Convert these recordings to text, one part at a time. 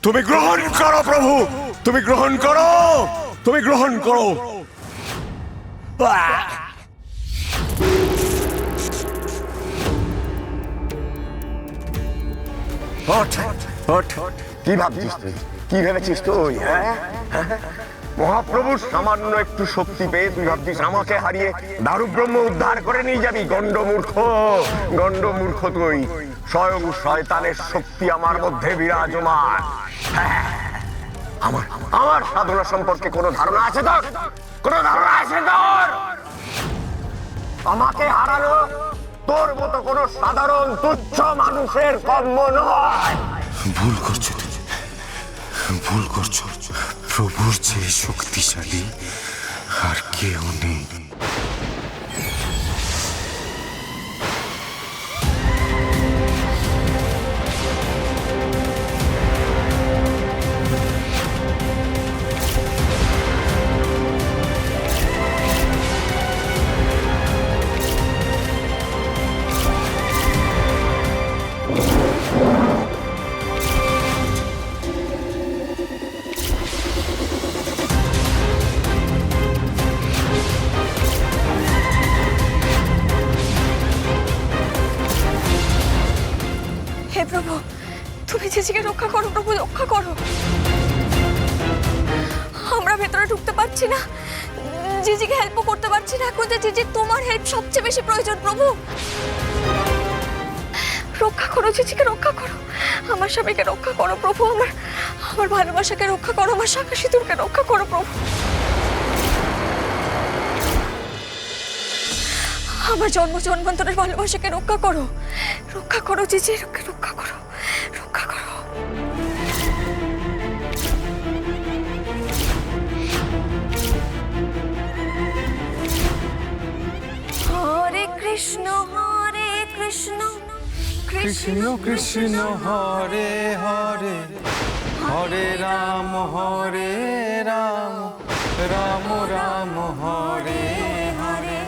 তুমি গ্রহণ করো প্রভু, তুমি গ্রহণ করো, তুমি গ্রহণ করো। কি ভাবছিস তুই? কি ভেবেছিস তুই? মহাপ্রভুর সামান্য একটু শক্তি পেয়ে তুই ভাবছিস আমাকে হারিয়ে দারুব্রহ্ম উদ্ধার করে নিয়ে যাবি? গন্ডমূর্খ, গন্ডমূর্খ তুই। স্বয়ং শয়তানের শক্তি আমার মধ্যে বিরাজমান। আমার সাধনা সম্পর্কে কোনো ধারণা আছে তোর? কোনো ধারণা আছে তোর? আমাকে হারানো তোর মতো কোনো সাধারণ তুচ্ছ মানুষের কর্ম নয়। ভুল করছো তুমি, ভুল করছো। প্রভুর যে শক্তিশালী আর কেউ নেই। হে প্রভু, তুমি জিজিকে রক্ষা করো প্রভু, রক্ষা করো। আমরা ভেতরে ঢুকতে পারছি না, জিজিকে হেল্পও করতে পারছি না। এখন যে জিজি, তোমার হেল্প সবচেয়ে বেশি প্রয়োজন প্রভু। রক্ষা করো জিজিকে, রক্ষা করো। আমার স্বামীকে রক্ষা করো প্রভু, আমার ভালোবাসাকে রক্ষা করো, আমার শাখা সিঁদুরকে রক্ষা করো প্রভু। আমার জন্ম জন্মান্তরের ভালোবাসাকে রক্ষা করো, রক্ষা করো জিজি, রক্ষা করো, রক্ষা করো। হরে কৃষ্ণ কৃষ্ণ কৃষ্ণ হরে হরে, হরে রাম রাম রাম হরে হরে।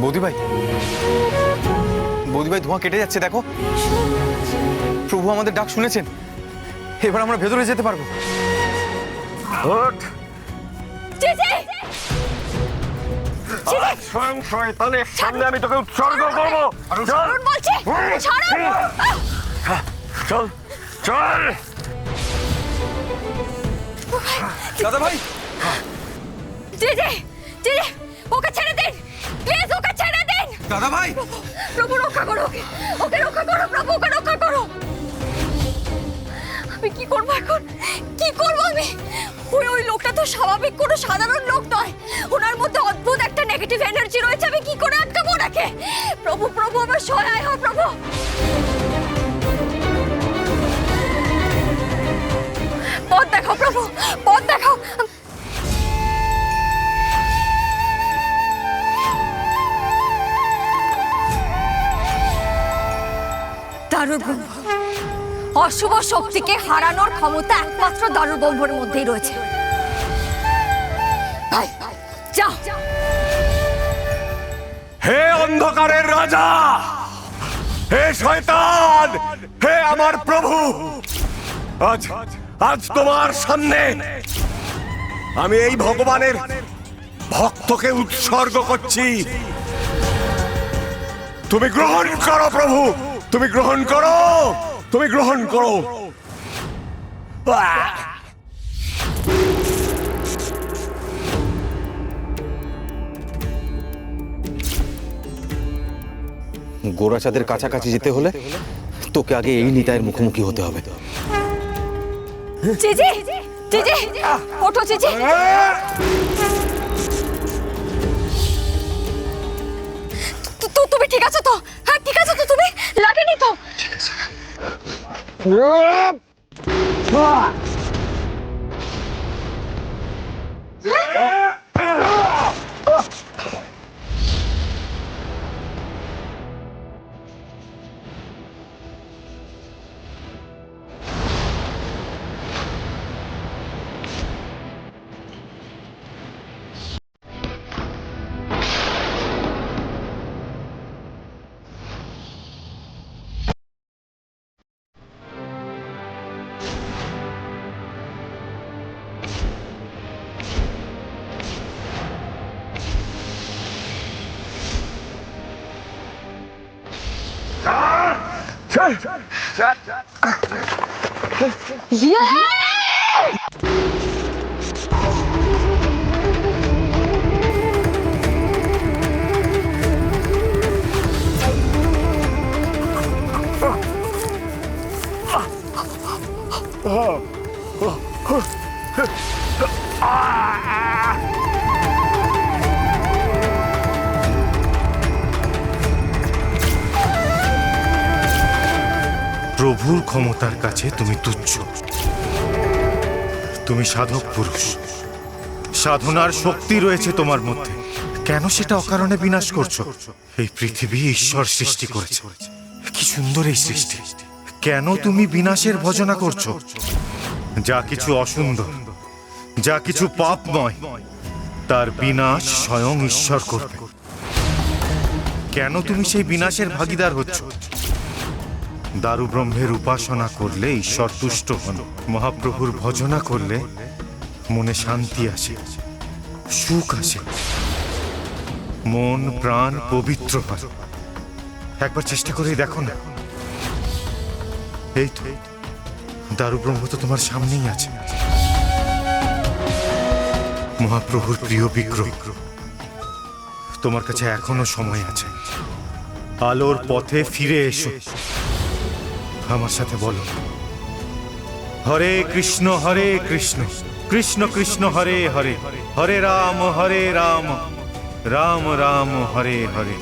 বৌদি ভাই, বৌদি ভাই, ধোঁয়া কেটে যাচ্ছে দেখো। প্রভু আমাদের ডাক শুনেছেন, এবার আমরা ভেতরে যেতে পারবো। স্বয়ং শয়তানের সামনে আমি তোকে উৎসর্গ করবো। চল চল। দাদা ভাই, ওকে ছেড়ে দিন প্লিজ, ওকে ছেড়ে দিন। দাদা ভাই, প্রভু রক্ষা করো ওকে, ওকে রক্ষা করো প্রভু, ওকে রক্ষা করো। আমি কি করবো এখন, কি করবো আমি? ওই লোকটা তো স্বাভাবিক কোনো সাধারণ লোক নয়, ওনার মধ্যে অদ্ভুত একটা নেগেটিভ এনার্জি রয়েছে। আমি কি করে আটকাবো ওনাকে? প্রভু প্রভু আমার সহায় হও প্রভু। পথ দেখাও প্রভু, পথ দেখাও। দারুব্রহ্ম, অশুভ শক্তিকে হারানোর ক্ষমতা একমাত্র দারুব্রহ্মের মধ্যেই রয়েছে। যাও। হে অন্ধকারের রাজা, হে শয়তান, হে আমার প্রভু, আজ আজ তোমার সামনে আমি এই ভগবানের ভক্তকে উৎসর্গ করছি। তুমি গ্রহণ করো প্রভু, তুমি গ্রহণ করো, তুমি গ্রহণ করো। আহ! গোরাচাঁদের কাছাকাছি যেতে হলে তোকে আগে এই নিতাইয়ের মুখোমুখি হতে হবে। চিজি, চিজি, ওঠো চিজি। তুমি ঠিক আছো তো? হ্যাঁ ঠিক আছো তো? তুমি লাগেনি তো? প্রভুর ক্ষমতার কাছে তুমি তুচ্ছ। তুমি সাধক পুরুষ, সাধনার শক্তি রয়েছে তোমার মধ্যে, কেন সেটা অকারণে বিনাশ করছো? এই পৃথিবী ঈশ্বর সৃষ্টি করেছে, কি সুন্দর এই সৃষ্টি, কেন তুমি বিনাশের ভজনা করছো? যা কিছু অসুন্দর, যা কিছু পাপময়, তার বিনাশ স্বয়ং ঈশ্বর করবে। কেন তুমি সেই বিনাশের ভাগীদার হচ্ছ? দারু ব্রহ্মের উপাসনা করলে ঈশ্বর তুষ্ট হন, মহাপ্রভুর ভজনা করলে মনে শান্তি আসে, সুখ আসে, মন প্রাণ পবিত্র হয়। একবার চেষ্টা করে দেখো না। এই তো দারু ব্রহ্ম তো তোমার সামনেই আছে, মহাপ্রভুর প্রিয় বিগ্রহ। তোমার কাছে এখনো সময় আছে, আলোর পথে ফিরে এসো। আমার সাথে বলো, হরে কৃষ্ণ কৃষ্ণ কৃষ্ণ হরে হরে, হরে রাম রাম রাম হরে হরে।